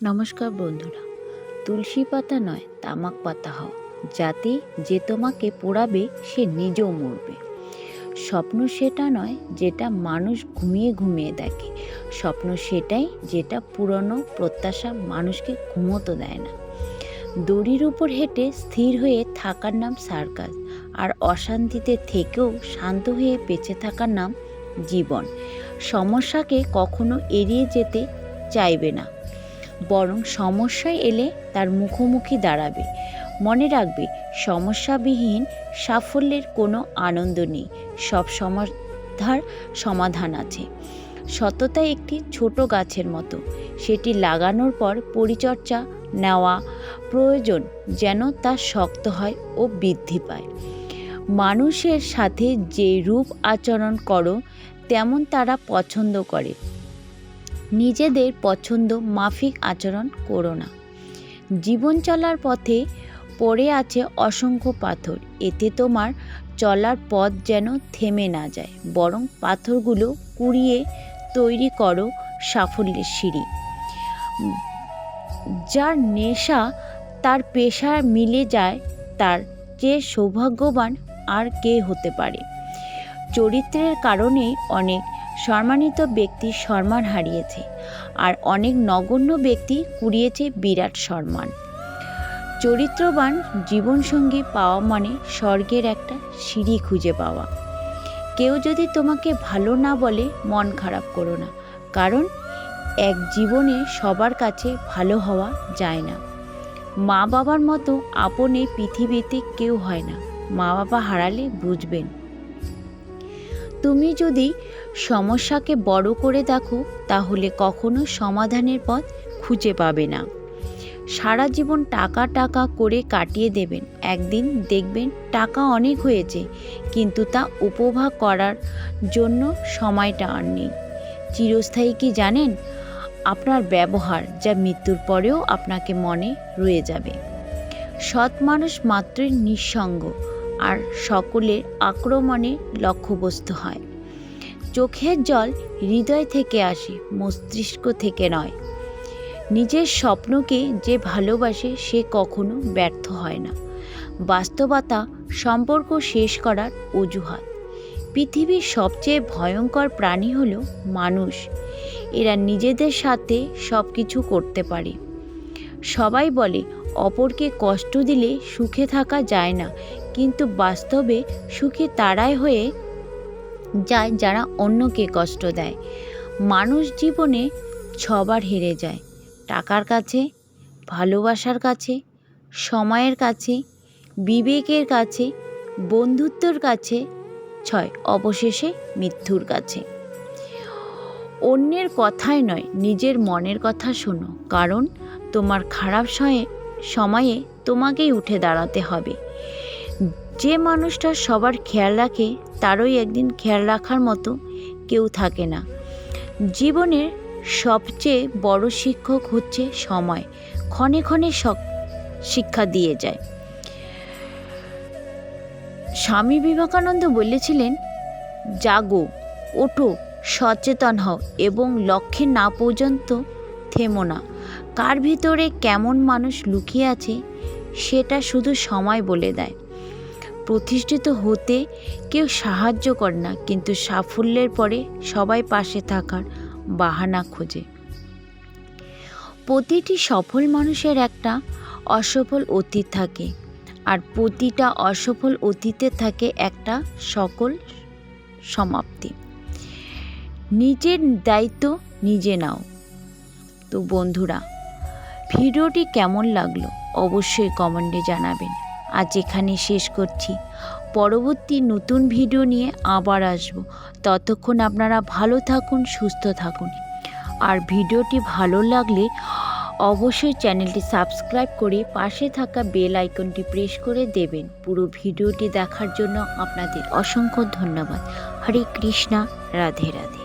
নমস্কার বন্ধুরা। তুলসী পাতা নয়, তামাক পাতা হও, যাতে যে তোমাকে পোড়াবে সে নিজেও মরবে। স্বপ্ন সেটা নয় যেটা মানুষ ঘুমিয়ে ঘুমিয়ে দেখে, স্বপ্ন সেটাই যেটা পুরনো প্রত্যাশা মানুষকে ঘুমোতে দেয় না। দড়ির উপর হেঁটে স্থির হয়ে থাকার নাম সার্কাস, আর অশান্তিতে থেকেও শান্ত হয়ে বেঁচে থাকার নাম জীবন। সমস্যাকে কখনো এড়িয়ে যেতে চাইবে না, বরং সমস্যায় এলে তার মুখোমুখি দাঁড়াবে। মনে রাখবে, সমস্যাবিহীন সাফল্যের কোনো আনন্দ নেই। সব সমস্যার সমাধান আছে। সততা একটি ছোট গাছের মতো, সেটি লাগানোর পর পরিচর্যা নেওয়া প্রয়োজন যেন তা শক্ত হয় ও বৃদ্ধি পায়। মানুষের সাথে যে রূপ আচরণ করো তেমন তারা পছন্দ করে। নিজেদের পছন্দ মাফিক আচরণ করো না। জীবন চলার পথে পড়ে আছে অসংখ্য পাথর, এতে তোমার চলার পথ যেন থেমে না যায়, বরং পাথরগুলো কুড়িয়ে তৈরি করো সাফল্যের সিঁড়ি। যার নেশা তার পেশা মিলে যায়, তার চেয়ে সৌভাগ্যবান আর কে হতে পারে। চরিত্রের কারণেই অনেক সম্মানিত ব্যক্তি সম্মান হারিয়েছে, আর অনেক নগণ্য ব্যক্তি কুড়িয়েছে বিরাট সম্মান। চরিত্রবান জীবনসঙ্গী পাওয়া মানে স্বর্গের একটা সিঁড়ি খুঁজে পাওয়া। কেউ যদি তোমাকে ভালো না বলে মন খারাপ করো না, কারণ এক জীবনে সবার কাছে ভালো হওয়া যায় না। মা বাবার মতো আপন এই পৃথিবীতে কেউ হয় না। মা বাবা হারালে বুঝবেন। তুমি যদি সমস্যাকে বড় করে দেখো, তাহলে কখনো সমাধানের পথ খুঁজে পাবে না। সারা জীবন টাকা টাকা করে কাটিয়ে দেবেন, একদিন দেখবেন টাকা অনেক হয়েছে, কিন্তু তা উপভোগ করার জন্য সময়টা আর নেই। চিরস্থায়ী কি জানেন? আপনার ব্যবহার, যা মৃত্যুর পরেও আপনাকে মনে রয়ে যাবে। সৎ মানুষ মাত্রই নিঃসঙ্গ, আর সকলের আক্রমণে লক্ষ্যবস্তু হয়। চোখের জল হৃদয় থেকে আসে, মস্তিষ্ক থেকে নয়। নিজের স্বপ্নকে যে ভালোবাসে সে কখনো ব্যর্থ হয় না। বাস্তবতা সম্পর্ক শেষ করার অজুহাত। পৃথিবীর সবচেয়ে ভয়ঙ্কর প্রাণী হলো মানুষ। এরা নিজেদের সাথে সব কিছু করতে পারে। সবাই বলে অপরকে কষ্ট দিলে সুখে থাকা যায় না, কিন্তু বাস্তবে সুখী তারাই হয়ে যায় যারা অন্যকে কষ্ট দেয়। মানুষ জীবনে ছবার হেরে যায়, টাকার কাছে, ভালোবাসার কাছে, সময়ের কাছে, বিবেকের কাছে, বন্ধুত্বর কাছে, অবশেষে মৃত্যুর কাছে। অন্যের কথায় নয়, নিজের মনের কথা শোনো, কারণ তোমার খারাপ সময়ে তোমাকেই উঠে দাঁড়াতে হবে। যে মানুষটা সবার খেয়াল রাখে, তারই একদিন খেয়াল রাখার মতো কেউ থাকে না। জীবনের সবচেয়ে বড় শিক্ষক হচ্ছে সময়। ক্ষণে ক্ষণে শিক্ষা দিয়ে যায়। স্বামী বিবেকানন্দ বলেছিলেন, জাগো, ওঠো, সচেতন হও এবং লক্ষ্যে না পর্যন্ত থেমো না। কার ভিতরে কেমন মানুষ লুকিয়ে আছে সেটা শুধু সময় বলে দেয়। প্রতিষ্ঠিত হতে কেউ সাহায্য করে না, কিন্তু সাফল্যের পরে সবাই পাশে থাকার বাহানা খোঁজে। প্রতিটি সফল মানুষের একটা অসফল অতীত থাকে, আর প্রতিটা অসফল অতীতে থাকে একটা সকল সমাপ্তি। নিজের দায়িত্ব নিজে নাও। তো বন্ধুরা, ভিডিওটি কেমন লাগলো অবশ্যই কমেন্টে জানাবেন। আজ এখানে শেষ করছি। পরবর্তী নতুন ভিডিও নিয়ে আবার আসব। ততক্ষণ আপনারা ভালো থাকুন, সুস্থ থাকুন। আর ভিডিওটি ভালো লাগলে অবশ্যই চ্যানেলটি সাবস্ক্রাইব করে পাশে থাকা বেল আইকনটি প্রেস করে দেবেন। পুরো ভিডিওটি দেখার জন্য আপনাদের অসংখ্য ধন্যবাদ। হরে কৃষ্ণা, রাধে রাধে।